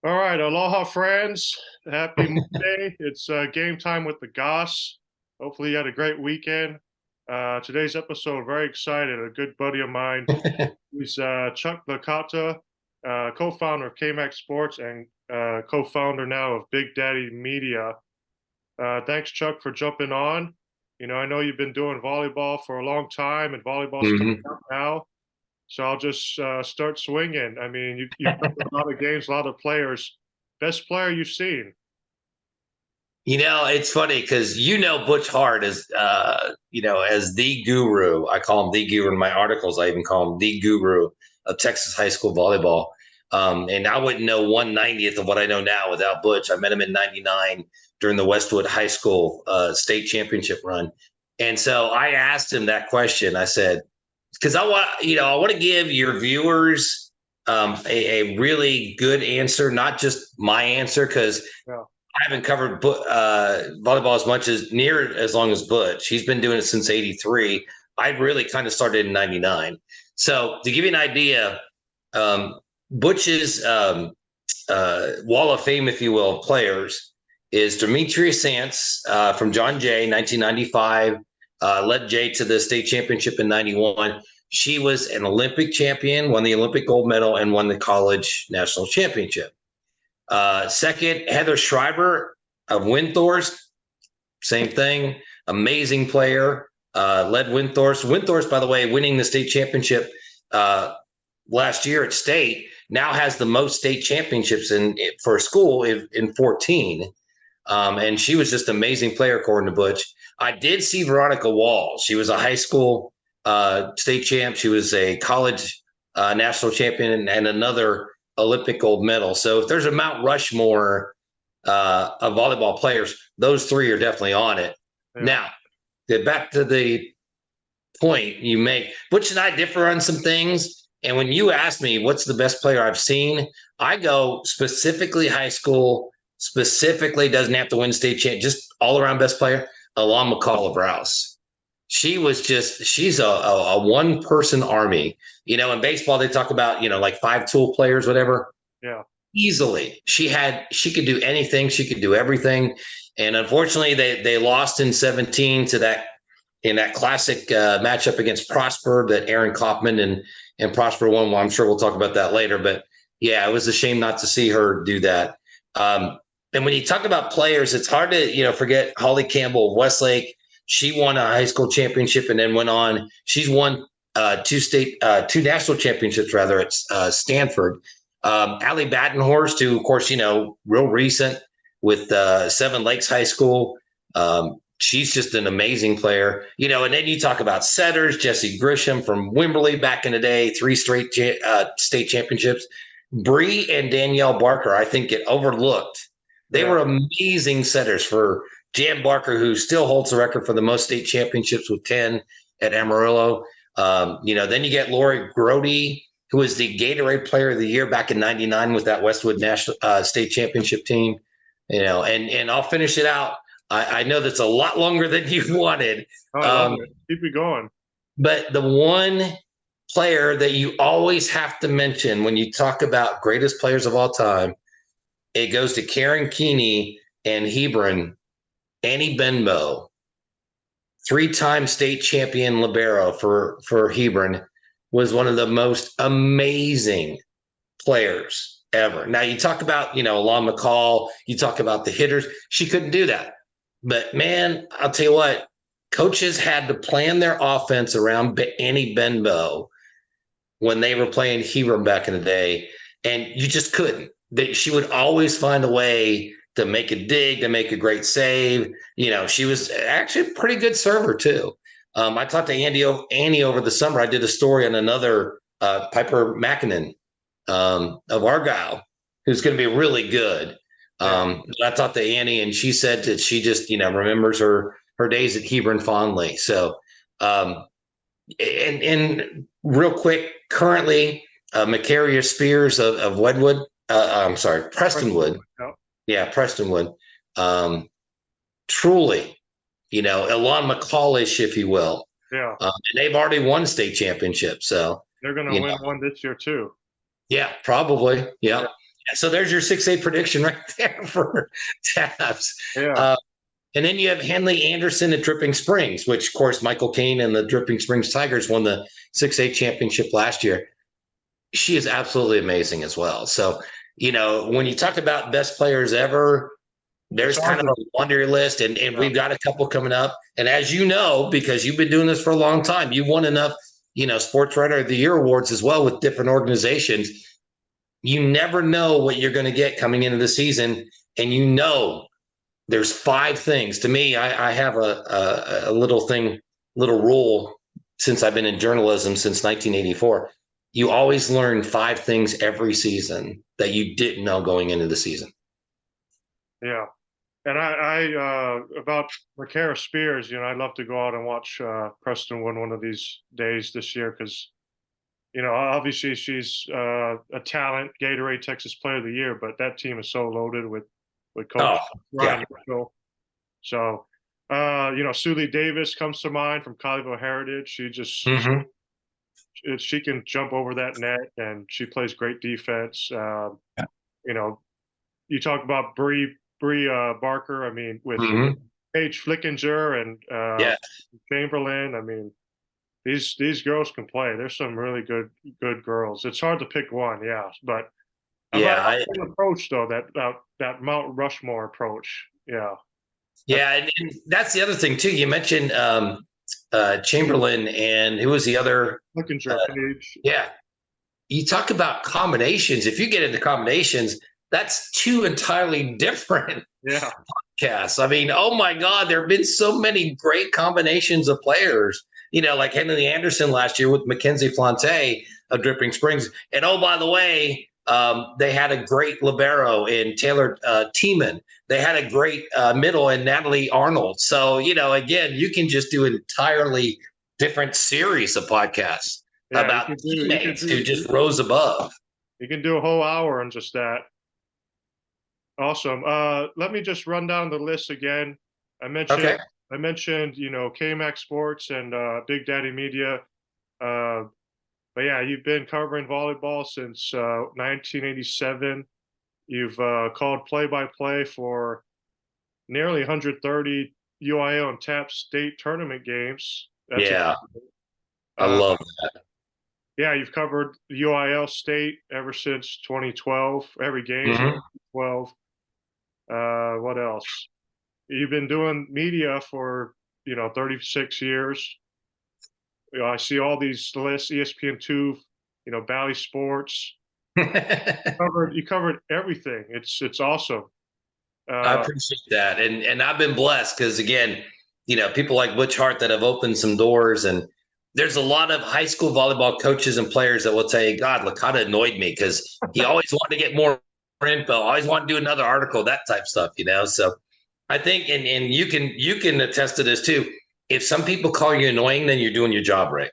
All right, aloha, friends. Happy Monday. It's game time with the Goss. Hopefully, you had a great weekend. Today's episode, very excited. A good buddy of mine, he's Chuck Licata, co-founder of KMAX Sports and co-founder now of Big Daddy Media. Thanks, Chuck, for jumping on. I know you've been doing volleyball for a long time, and volleyball's coming hmm up now. So I'll just start swinging. I mean, you've covered a lot of games, a lot of players. Best player you've seen? It's funny because Butch Hart is as the guru. I call him the guru in my articles. I even call him the guru of Texas high school volleyball. And I wouldn't know 1/90th of what I know now without Butch. I met him in '99 during the Westwood High School state championship run. And so I asked him that question. I said, because I want to give your viewers a really good answer, not just my answer, because Yeah. I haven't covered volleyball as much as near as long as Butch. He's been doing it since '83. I really kind of started in '99. So to give you an idea, Butch's Wall of Fame, if you will, players is Demetria Sants from John Jay, 1995, led Jay to the state championship in '91. She was an Olympic champion, won the Olympic gold medal, and won the college national championship. Second, Heather Schreiber of Windthorst, same thing. Amazing player, led Windthorst. Windthorst, by the way, winning the state championship last year at state, now has the most state championships for a school in 14. And she was just an amazing player, according to Butch. I did see Veronica Wall. She was a high school state champ. She was a college national champion and another Olympic gold medal. So if there's a Mount Rushmore of volleyball players, those three are definitely on it. Yeah. Now, get back to the point you make. Butch and I differ on some things. And when you ask me what's the best player I've seen, I go specifically high school, specifically doesn't have to win state champ, just all around best player, Alon McCall of Rouse. She's a one person army. In baseball, they talk about, like 5 tool players, whatever. Yeah. Easily. She could do anything, she could do everything. And unfortunately, they lost in 17 to that in that classic matchup against Prosper that Aaron Kaufman and Prosper won. Well, I'm sure we'll talk about that later. But yeah, it was a shame not to see her do that. And when you talk about players, it's hard to forget Holly Campbell of Westlake. She won a high school championship and then went on. She's won two national championships rather at Stanford. Allie Battenhorst, who of course real recent with Seven Lakes High School. She's just an amazing player, and then you talk about setters, Jesse Grisham from Wimberley back in the day, 3 straight state championships. Bree and Danielle Barker, I think, get overlooked. They were amazing setters for Jan Barker, who still holds the record for the most state championships with 10 at Amarillo. Then you get Lori Grody, who was the Gatorade Player of the Year back in '99 with that Westwood National State Championship team. And I'll finish it out. I know that's a lot longer than you wanted. Oh, I love it. Keep it going. But the one player that you always have to mention when you talk about greatest players of all time, it goes to Karen Keeney and Hebron, Annie Benbow, 3-time state champion libero for Hebron, was one of the most amazing players ever. Now you talk about, Alon McCall, you talk about the hitters. She couldn't do that. But man, I'll tell you what, coaches had to plan their offense around Annie Benbow when they were playing Hebron back in the day, and you just couldn't. She would always find a way to make a dig, to make a great save. She was actually a pretty good server too. I talked to Annie over the summer. I did a story on another Piper Mackinnon of Argyle, who's going to be really good. I talked to Annie, and she said that she just, remembers her days at Hebron fondly. So, and real quick, currently, Macaria Spears of Wedwood, I'm sorry, Prestonwood. Yeah, Prestonwood. Truly, Alon McCall-ish, if you will. Yeah. And they've already won state championship. So they're going to win one this year too. Yeah, probably. Yeah. So there's your 6A prediction right there for Tabs. Yeah. And then you have Henley Anderson at Dripping Springs, which, of course, Michael Caine and the Dripping Springs Tigers won the 6A championship last year. She is absolutely amazing as well. So, when you talk about best players ever, there's kind of a wonder list, and we've got a couple coming up. And as you know, because you've been doing this for a long time, you won enough, Sports Writer of the Year awards as well with different organizations. You never know what you're going to get coming into the season, and there's 5 things. To me, I have a little rule since I've been in journalism since 1984. You always learn 5 things every season that you didn't know going into the season. Yeah. And I about Makara Spears, I'd love to go out and watch Preston win one of these days this year because, obviously she's a talent, Gatorade Texas Player of the Year, but that team is so loaded with Coach Ryan Mitchell. So, Suli Davis comes to mind from Colleyville Heritage. She just she can jump over that net, and she plays great defense. You talk about Bree Barker. I mean, with Paige Flickinger and Chamberlain. I mean, these girls can play. There's some really good girls. It's hard to pick one, but I approach though that Mount Rushmore approach. And that's the other thing too. You mentioned Chamberlain, and who was the other? Flickinger, Paige. You talk about combinations. If you get into combinations, that's 2 entirely different podcasts. I mean, oh my God, there have been so many great combinations of players, like Henley Anderson last year with Mackenzie Flante of Dripping Springs. And oh, by the way, they had a great libero in Taylor Tiemann. They had a great middle in Natalie Arnold. So, again, you can just do an entirely different series of podcasts about teammates who just rose above. You can do a whole hour on just that. Awesome. Let me just run down the list again. I mentioned, KMAX Sports and Big Daddy Media. But you've been covering volleyball since 1987. You've called play-by-play for nearly 130 UIL and TAP state tournament games. I love that. You've covered the UIL state ever since 2012. Every game since 2012. What else? You've been doing media for 36 years. I see all these lists, ESPN2, Bally Sports. You covered everything. It's awesome. I appreciate that, and I've been blessed because again, people like Butch Hart that have opened some doors, and there's a lot of high school volleyball coaches and players that will tell you, God, Licata annoyed me because he always wanted to get more info, always wanted to do another article, that type of stuff, So I think, and you can attest to this too. If some people call you annoying, then you're doing your job right.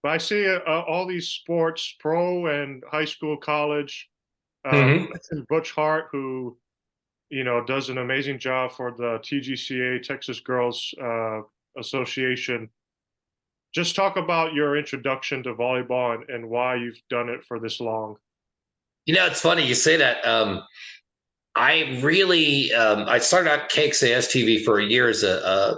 But I see all these sports, pro and high school, college. Butch Hart, who does an amazing job for the TGCA, Texas Girls Association. Just talk about your introduction to volleyball and why you've done it for this long. It's funny you say that. I really I started out KXAS TV for a year as a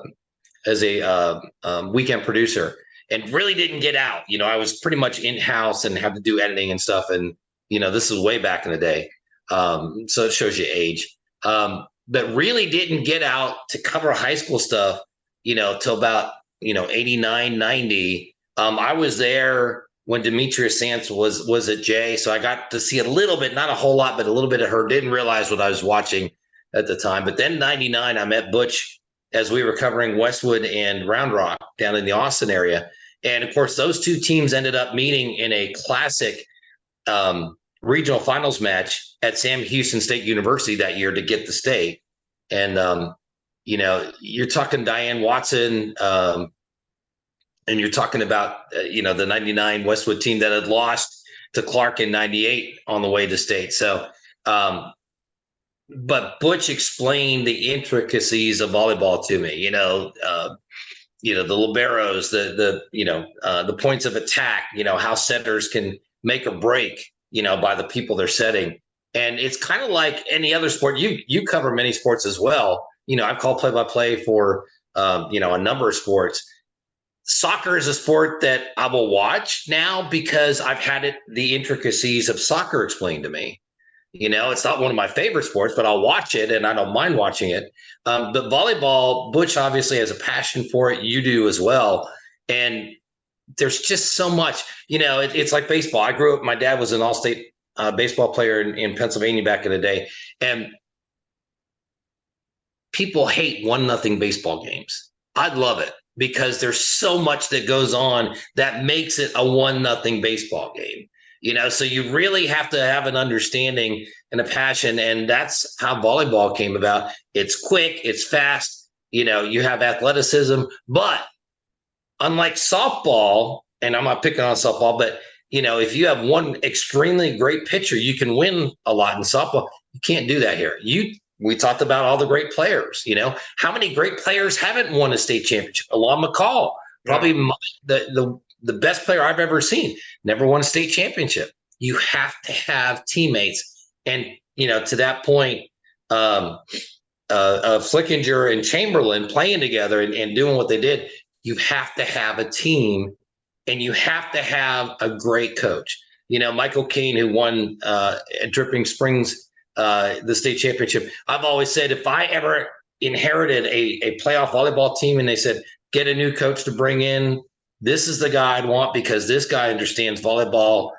weekend producer, and really didn't get out. I was pretty much in house and had to do editing and stuff. And this is way back in the day, so it shows you age. But really didn't get out to cover high school stuff, till about 89, 90. I was there when Demetria Sants was at Jay. So I got to see a little bit, not a whole lot, but a little bit of her. Didn't realize what I was watching at the time. But then 99, I met Butch as we were covering Westwood and Round Rock down in the Austin area. And of course, those 2 teams ended up meeting in a classic regional finals match at Sam Houston State University that year to get the state. And, you're talking Diane Watson, and you're talking about, the 99 Westwood team that had lost to Clark in 98 on the way to state. So, but Butch explained the intricacies of volleyball to me, the liberos, the points of attack, how setters can make or break, by the people they're setting. And it's kind of like any other sport. You cover many sports as well. I've called play-by-play for a number of sports. Soccer is a sport that I will watch now because I've had the intricacies of soccer explained to me. It's not one of my favorite sports, but I'll watch it and I don't mind watching it. But volleyball, Butch obviously has a passion for it. You do as well. And there's just so much, it's like baseball. I grew up, my dad was an all-state baseball player in Pennsylvania back in the day. And people hate 1-0 baseball games. I love it because there's so much that goes on that makes it a 1-0 baseball game. So you really have to have an understanding and a passion, and that's how volleyball came about. It's quick, it's fast, you have athleticism, but unlike softball, and I'm not picking on softball, but if you have one extremely great pitcher, you can win a lot in softball. You can't do that here. We talked about all the great players. How many great players haven't won a state championship? Alon McCall, probably the best player I've ever seen, never won a state championship. You have to have teammates. And, to that point, Flickinger and Chamberlain playing together and doing what they did, you have to have a team and you have to have a great coach. Michael Cain, who won at Dripping Springs, the state championship. I've always said if I ever inherited a playoff volleyball team and they said, get a new coach to bring in, this is the guy I'd want because this guy understands volleyball,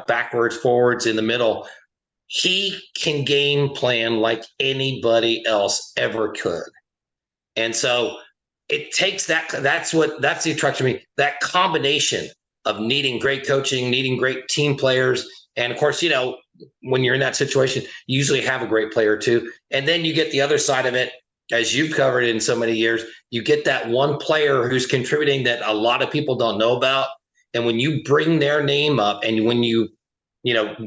backwards, forwards, in the middle. He can game plan like anybody else ever could. And so it takes that's the attraction to me, that combination of needing great coaching, needing great team players. And of course, when you're in that situation, you usually have a great player too. And then you get the other side of it, as you've covered in so many years, you get that one player who's contributing that a lot of people don't know about. And when you bring their name up and when you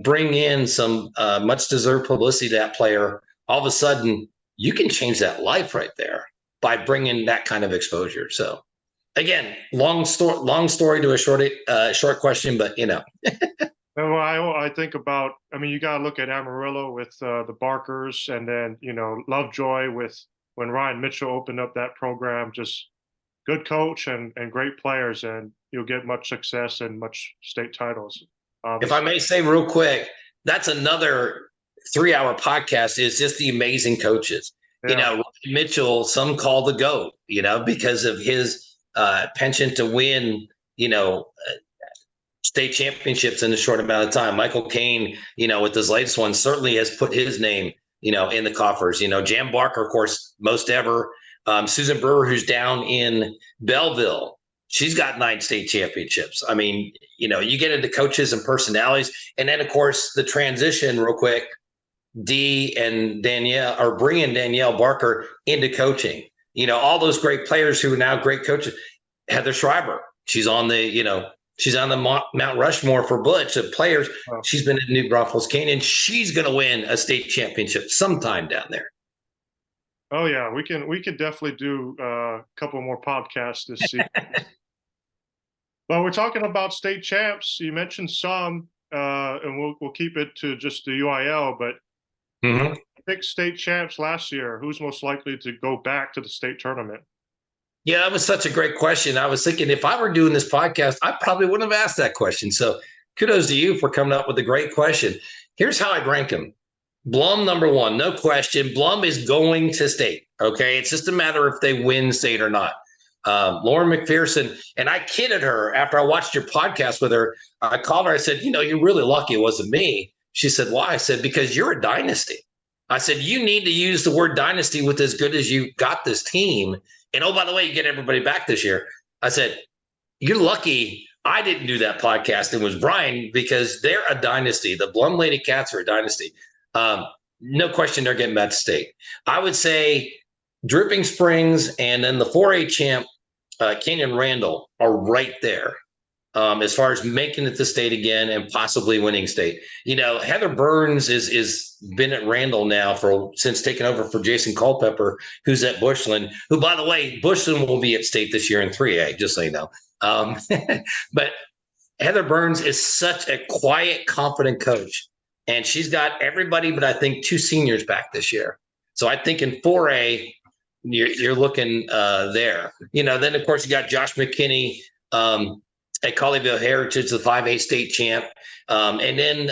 bring in some much deserved publicity to that player, all of a sudden you can change that life right there by bringing that kind of exposure. So again, long story to a short question, but Well, I think about, you got to look at Amarillo with the Barkers, and then, Lovejoy with when Ryan Mitchell opened up that program. Just good coach and great players, and you'll get much success and much state titles. If I may say real quick, that's another 3-hour podcast, is just the amazing coaches. Yeah. Ryan Mitchell, some call the GOAT, because of his penchant to win, state championships in a short amount of time. Michael Cain, with his latest one, certainly has put his name, in the coffers. Jan Barker, of course, most ever. Susan Brewer, who's down in Belleville, she's got 9 state championships. You get into coaches and personalities. And then, of course, the transition real quick, Dee and Danielle are bringing Danielle Barker into coaching. All those great players who are now great coaches. Heather Schreiber, she's on the, she's on the Mount Rushmore for Butch of players. Oh. She's been in New Braunfels, Canyon. She's going to win a state championship sometime down there. Oh yeah, we could definitely do a couple more podcasts this season. But we're talking about state champs. You mentioned some, and we'll keep it to just the UIL. But mm-hmm. 6 state champs last year. Who's most likely to go back to the state tournament? Yeah, that was such a great question. I was thinking if I were doing this podcast, I probably wouldn't have asked that question. So kudos to you for coming up with a great question. Here's how I'd rank them. Blum, number 1, no question. Blum is going to state. Okay. It's just a matter if they win state or not. Lauren McPherson, and I kidded her after I watched your podcast with her. I called her. I said, you're really lucky it wasn't me. She said, why? I said, because you're a dynasty. I said, you need to use the word dynasty with as good as you got this team. And oh, by the way, you get everybody back this year. I said, you're lucky I didn't do that podcast. It was Brian, because they're a dynasty. The Blum Lady Cats are a dynasty. No question they're getting back to state. I would say Dripping Springs and then the 4A champ, Kenyon Randall, are right there as far as making it to state again and possibly winning state. Heather Burns is been at Randall now since taking over for Jason Culpepper, who's at Bushland, who, by the way, Bushland will be at state this year in 3A, just so you know. But Heather Burns is such a quiet, confident coach, and she's got everybody but I think 2 seniors back this year. So I think in 4A, you're looking there. Then of course you got Josh McKinney at Colleyville Heritage, the 5A state champ, and then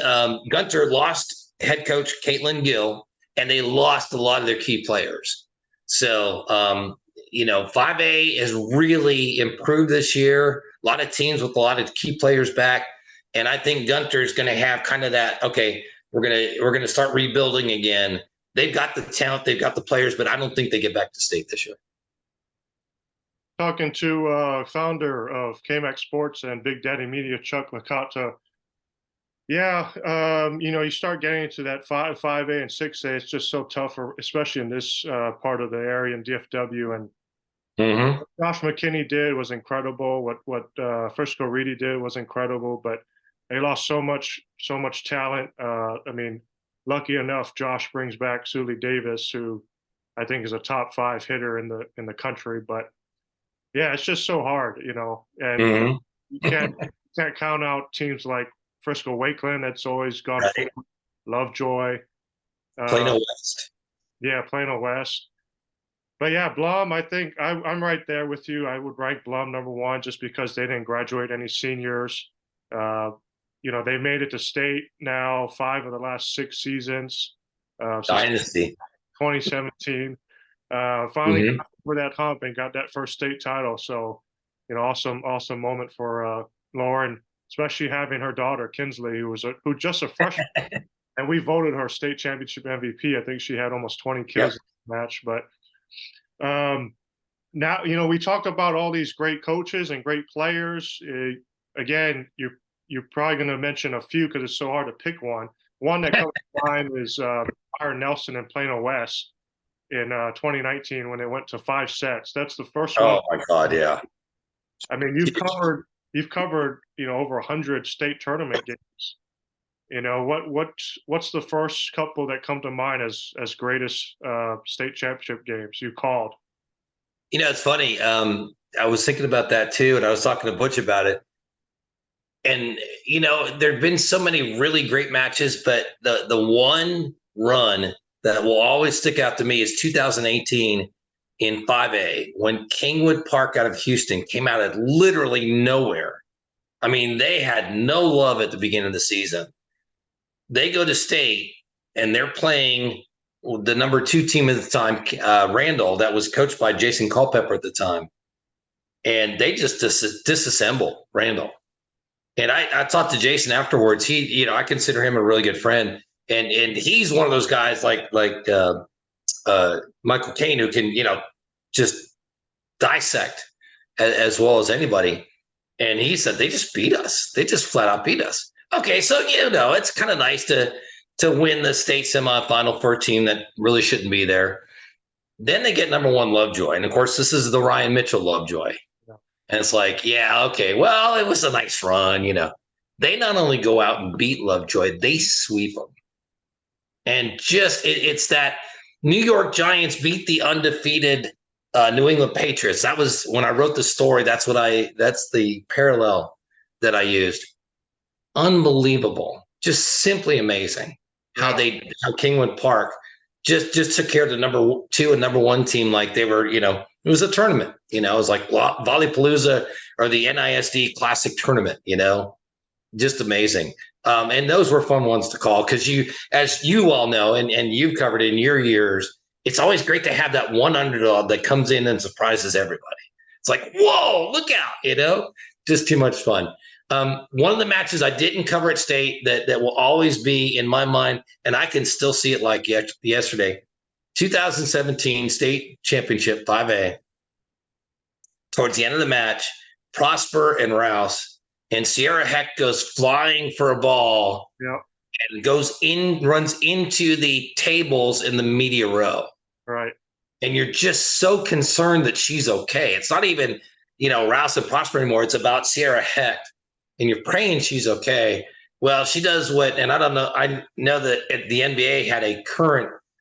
Gunter lost head coach Caitlin Gill, and they lost a lot of their key players. So 5A has really improved this year. A lot of teams with a lot of key players back, and I think Gunter is going to have kind of that. Okay, we're gonna start rebuilding again. They've got the talent, they've got the players, but I don't think they get back to state this year. Talking to founder of KMAX Sports and Big Daddy Media, Chuck Licata. Yeah, you start getting into that 5A and 6A. It's just so tough, especially in this part of the area in DFW. And what Josh McKinney did was incredible. What Frisco Reedy did was incredible. But they lost so much talent. Lucky enough, Josh brings back Sully Davis, who I think is a top 5 hitter in the country. But yeah, it's just so hard, and you can't count out teams like Frisco Wakeland. That's always gone right. Lovejoy, Plano West. Yeah, Plano West. But yeah, Blum, I think I'm right there with you. I would rank Blum number 1 just because they didn't graduate any seniors. They made it to state now 5 of the last 6 seasons. Dynasty. 2017. Finally got over that hump and got that first state title. So, awesome moment for Lauren, especially having her daughter Kinsley, who just a freshman, and we voted her state championship MVP. I think she had almost 20 kills in the match. But now, we talked about all these great coaches and great players. Again, you're probably going to mention a few because it's so hard to pick one. One that comes to mind is Byron Nelson in Plano West in 2019 when they went to 5 sets. That's the first one. Oh my God, yeah. I mean, you've covered over 100 state tournament games. What's the first couple that come to mind as greatest state championship games you called? It's funny. I was thinking about that too, and I was talking to Butch about it. And there've been so many really great matches, but the one run that will always stick out to me is 2018 in 5A when Kingwood Park out of Houston came out of literally nowhere. I mean, they had no love at the beginning of the season. They go to state and they're playing the number 2 team at the time, Randall, that was coached by Jason Culpepper at the time. And they just disassemble Randall. And I talked to Jason afterwards. He, I consider him a really good friend. And he's one of those guys like Michael Caine who can, just dissect as well as anybody. And he said, they just beat us. They just flat out beat us. Okay, so, it's kind of nice to win the state semifinal for a team that really shouldn't be there. Then they get number 1 Lovejoy. And, of course, this is the Ryan Mitchell Lovejoy. Yeah. And it's like, yeah, okay, well, it was a nice run, They not only go out and beat Lovejoy, they sweep them. And just it's that New York Giants beat the undefeated New England Patriots. That was when I wrote the story. That's the parallel that I used. Unbelievable. Just simply amazing how Kingwood Park just took care of the number 2 and number 1 team like they were, it was a tournament, it was like Volleypalooza or the NISD Classic Tournament, just amazing. And those were fun ones to call because as you all know, and you've covered in your years, it's always great to have that one underdog that comes in and surprises everybody. It's like, whoa, look out, just too much fun. One of the matches I didn't cover at state that will always be in my mind, and I can still see it like yesterday, 2017 state championship 5A. Towards the end of the match, Prosper and Rouse and Sierra Heck goes flying for a ball and runs into the tables in the media row. Right. And you're just so concerned that she's okay. It's not even, Rouse and Prosper anymore. It's about Sierra Heck. And you're praying she's okay. Well, she does and I don't know, I know that the NBA had a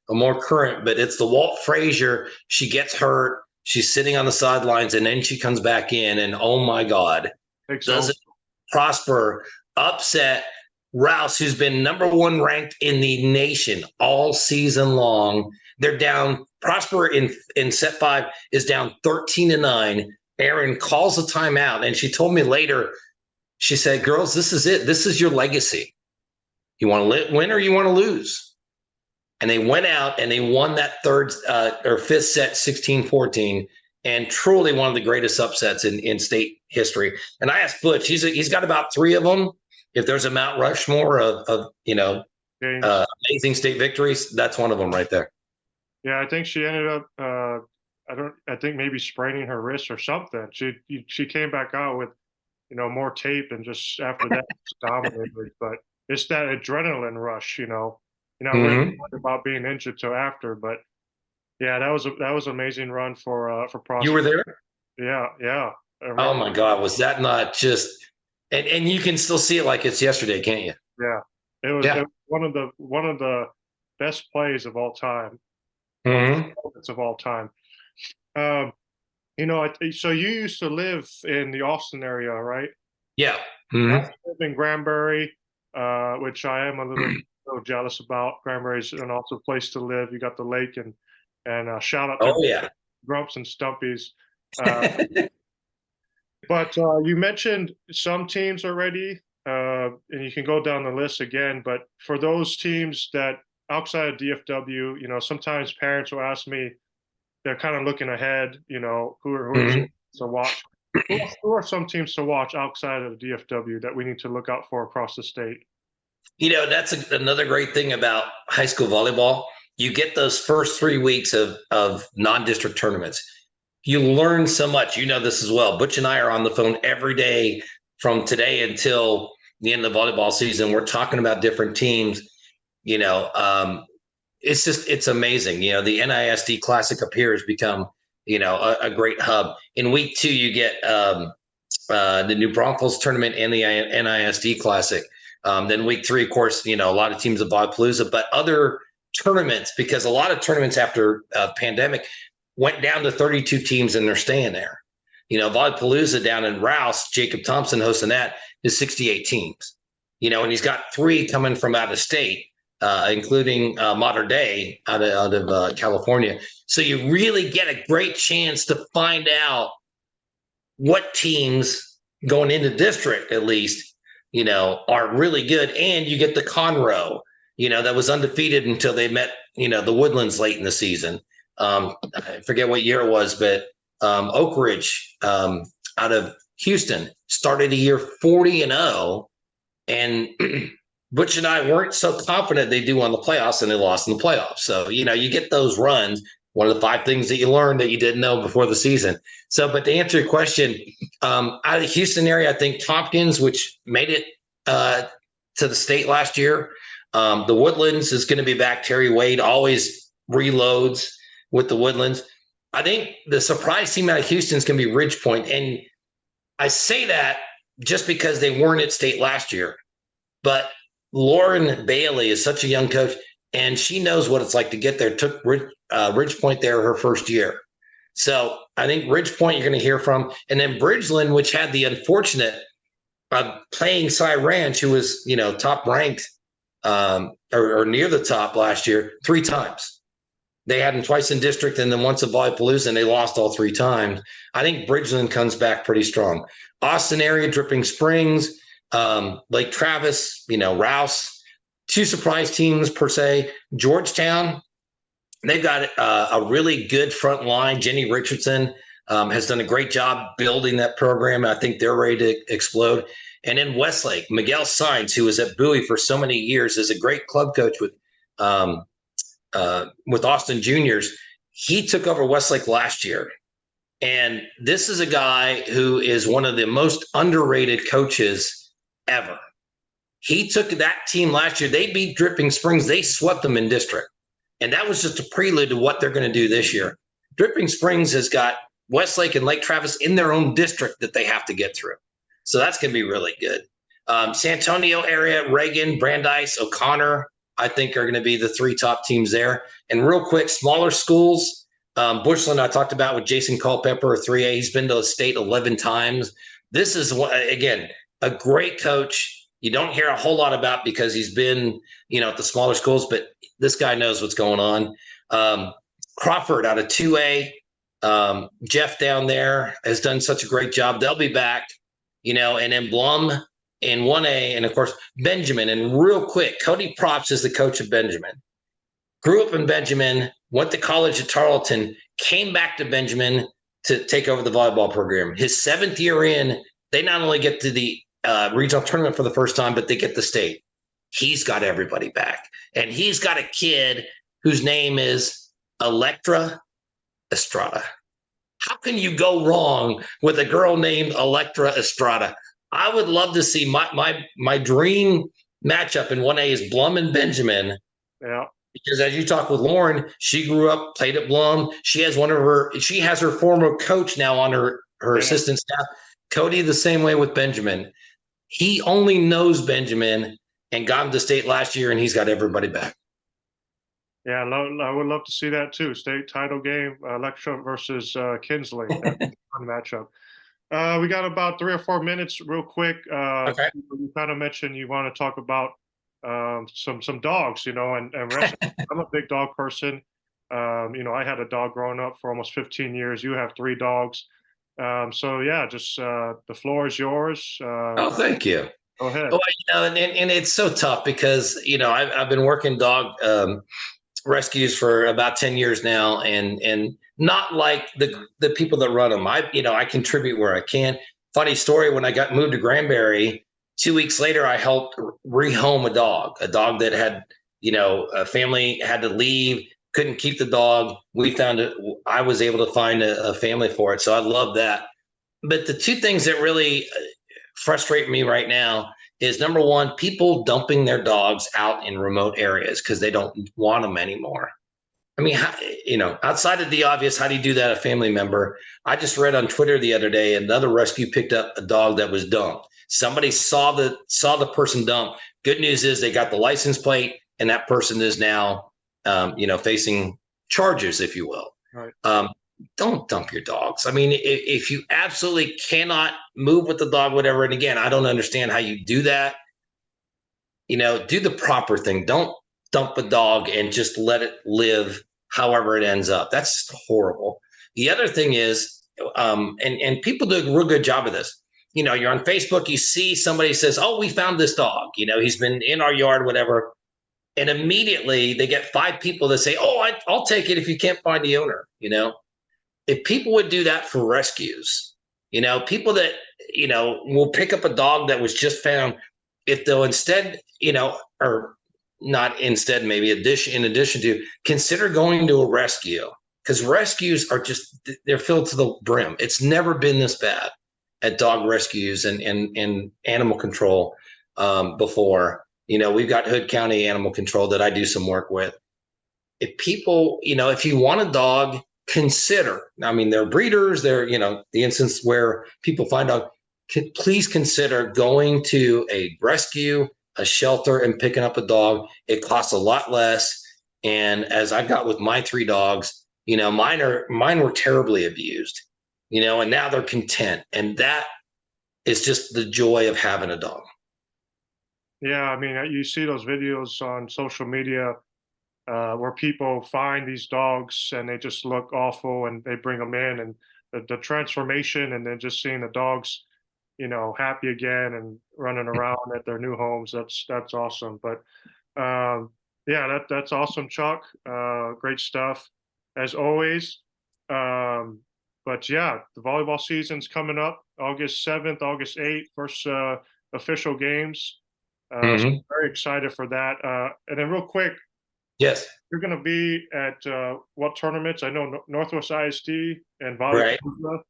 more current, but it's the Walt Frazier. She gets hurt. She's sitting on the sidelines, and then she comes back in, and oh my God, Prosper upset Rouse, who's been number one ranked in the nation all season long. They're down. Prosper in set 5 is down 13-9. Erin calls a timeout, and she told me later, she said, girls, this is it. This is your legacy. You want to win or you want to lose? And they went out and they won that third or fifth set 16-14, and truly one of the greatest upsets in state history. And I asked Butch, he's got about 3 of them. If there's a Mount Rushmore of amazing state victories, that's one of them right there. Yeah, I think she ended up I think maybe spraining her wrist or something. She came back out with more tape, and just after that dominated. But it's that adrenaline rush, you're not really worried about being injured till after. But yeah, that was an amazing run for Prosper. You were there? Yeah. Oh my God, was that not just? And you can still see it like it's yesterday, can't you? Yeah, it was one of the best plays of all time. It's of all time. So you used to live in the Austin area, right? Yeah. I live in Granbury, which I am a little jealous about. Granbury's an awesome place to live. You got the lake, and shout out to Grumps and Stumpies. But you mentioned some teams already, and you can go down the list again. But for those teams that outside of DFW, sometimes parents will ask me, they're kind of looking ahead, who are some to watch. Who are some teams to watch outside of DFW that we need to look out for across the state? That's another great thing about high school volleyball. You get those first 3 weeks of non-district tournaments. You learn so much. This as well. Butch and I are on the phone every day from today until the end of the volleyball season. We're talking about different teams. It's amazing. The NISD Classic up here has become, a great hub. In week 2, you get the New Braunfels tournament and the NISD Classic. Then week 3, of course, a lot of teams of Volleypalooza, but other tournaments, because a lot of tournaments after pandemic went down to 32 teams, and they're staying there. Volleypalooza down in Rouse, Jacob Thompson hosting that, is 68 teams. And he's got 3 coming from out of state, including Modern Day out of California. So you really get a great chance to find out what teams going into district, at least, are really good. And you get the Conroe, that was undefeated until they met, the Woodlands late in the season. I forget what year it was, but Oak Ridge out of Houston started the year 40-0, and Butch and I weren't so confident they do on the playoffs, and they lost in the playoffs. So, you get those runs, one of the 5 things that you learned that you didn't know before the season. So, but to answer your question, out of the Houston area, I think Tompkins, which made it to the state last year, the Woodlands is going to be back. Terry Wade always reloads with the Woodlands. I think the surprise team out of Houston is going to be Ridge Point. And I say that just because they weren't at state last year. But Lauren Bailey is such a young coach, and she knows what it's like to get there. Took Ridge Point there her first year. So I think Ridge Point you're going to hear from. And then Bridgeland, which had the unfortunate playing Cy Ranch, who was, top ranked or near the top last year 3 times. They had them twice in district and then once at Volleypalooza, and they lost all 3 times. I think Bridgeland comes back pretty strong. Austin area, Dripping Springs, Lake Travis, Rouse, 2 surprise teams per se. Georgetown, they've got a really good front line. Jenny Richardson has done a great job building that program. I think they're ready to explode. And then Westlake, Miguel Sainz, who was at Bowie for so many years, is a great club coach with Austin Juniors. He took over Westlake last year. And this is a guy who is one of the most underrated coaches ever. He took that team last year. They beat Dripping Springs. They swept them in district. And that was just a prelude to what they're going to do this year. Dripping Springs has got Westlake and Lake Travis in their own district that they have to get through. So that's going to be really good. San Antonio area, Reagan, Brandeis, O'Connor, I think are going to be the 3 top teams there. And real quick, smaller schools, Bushland I talked about with Jason Culpepper, 3A. He's been to the state 11 times. This is, again, a great coach. You don't hear a whole lot about because he's been, at the smaller schools, but this guy knows what's going on. Crawford out of 2A, Jeff down there has done such a great job. They'll be back, and then Blum in 1A, and of course, Benjamin. And real quick, Cody Props is the coach of Benjamin. Grew up in Benjamin, went to college at Tarleton, came back to Benjamin to take over the volleyball program. His 7th year in, they not only get to the regional tournament for the first time, but they get the state. He's got everybody back. And he's got a kid whose name is Electra Estrada. How can you go wrong with a girl named Electra Estrada? I would love to see my dream matchup in 1A is Blum and Benjamin. Yeah. Because as you talk with Lauren, she grew up, played at Blum. She has her former coach now on her assistant staff. Cody, the same way with Benjamin. He only knows Benjamin and got him to state last year, and he's got everybody back. Yeah, I would love to see that too. State title game, Electra versus Kinsley. That's a fun matchup. We got about 3 or 4 minutes real quick. Okay. You kind of mentioned you want to talk about some dogs, and rescue. I'm a big dog person. I had a dog growing up for almost 15 years. You have 3 dogs. So yeah, just the floor is yours. Oh, thank you. Go ahead. Oh, and it's so tough because, I've been working dog rescues for about 10 years now, and not like the people that run them. I contribute where I can. Funny story, when I got moved to Granbury, 2 weeks later, I helped rehome a dog that had, a family had to leave, couldn't keep the dog. We found it. I was able to find a family for it. So I love that. But the 2 things that really frustrate me right now is, number one, people dumping their dogs out in remote areas because they don't want them anymore. I mean, outside of the obvious, how do you do that? A family member. I just read on Twitter the other day, another rescue picked up a dog that was dumped. Somebody saw the person dump. Good news is they got the license plate, and that person is now, facing charges, if you will. Right. Don't dump your dogs. I mean, if you absolutely cannot move with the dog, whatever. And again, I don't understand how you do that. Do the proper thing. Don't dump a dog and just let it live however it ends up. That's horrible. The other thing is, and people do a real good job of this. You're on Facebook, you see somebody says, "Oh, we found this dog. He's been in our yard, whatever." And immediately they get 5 people that say, "Oh, I'll take it if you can't find the owner." If people would do that for rescues, people that, will pick up a dog that was just found, if they'll instead, or not instead, maybe in addition to, consider going to a rescue, because rescues are they're filled to the brim. It's never been this bad at dog rescues and animal control before. We've got Hood County Animal Control that I do some work with. If people, if you want a dog, consider, they're breeders, they're, the instance where people find out, please consider going to a rescue, a shelter, and picking up a dog. It costs a lot less. And as I've got with my 3 dogs, mine were terribly abused, and now they're content. And that is just the joy of having a dog. Yeah, you see those videos on social media where people find these dogs and they just look awful, and they bring them in, and the transformation, and then just seeing the dogs, happy again and running around at their new homes. That's awesome. But yeah, that's awesome, Chuck. Great stuff as always. But yeah, the volleyball season's coming up, August 7th, August 8th, first official games. So I'm very excited for that. And then real quick, yes, you're going to be at what tournaments? I know Northwest ISD and Volleyball. Right.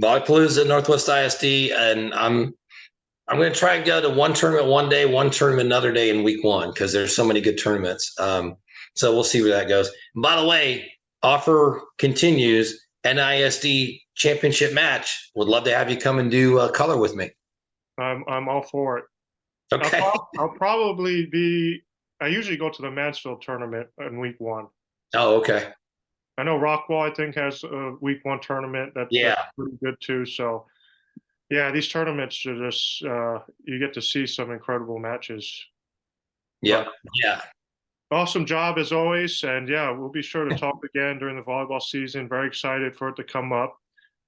Volleypalooza, Northwest ISD, and I'm going to try and go to one tournament one day, one tournament another day in week 1, because there's so many good tournaments. So we'll see where that goes. And by the way, offer continues. NISD championship match. Would love to have you come and do color with me. I'm all for it. Okay. I'll probably be. I usually go to the Mansfield tournament in week 1. Oh, okay. I know Rockwall, I think, has a week 1 tournament that's pretty good too. So Yeah, these tournaments are just you get to see some incredible matches. Yep. But Yeah. awesome job as always, and yeah, we'll be sure to talk again during the volleyball season. Very excited for it to come up.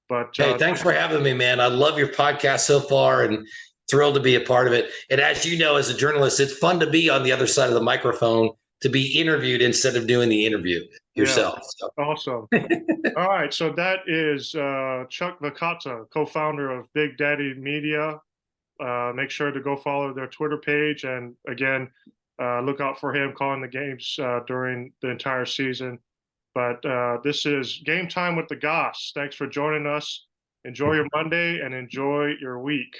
But Hey, thanks for having me, man. I love your podcast so far and thrilled to be a part of it. And as you know, as a journalist, it's fun to be on the other side of the microphone, to be interviewed instead of doing the interview yeah, yourself. So. awesome. All right, so that is Chuck Licata, co-founder of Big Daddy Media. Make sure to go follow their Twitter page, and again, look out for him calling the games during the entire season. But this is Game Time with the Goss. Thanks for joining us. Enjoy your Monday and enjoy your week.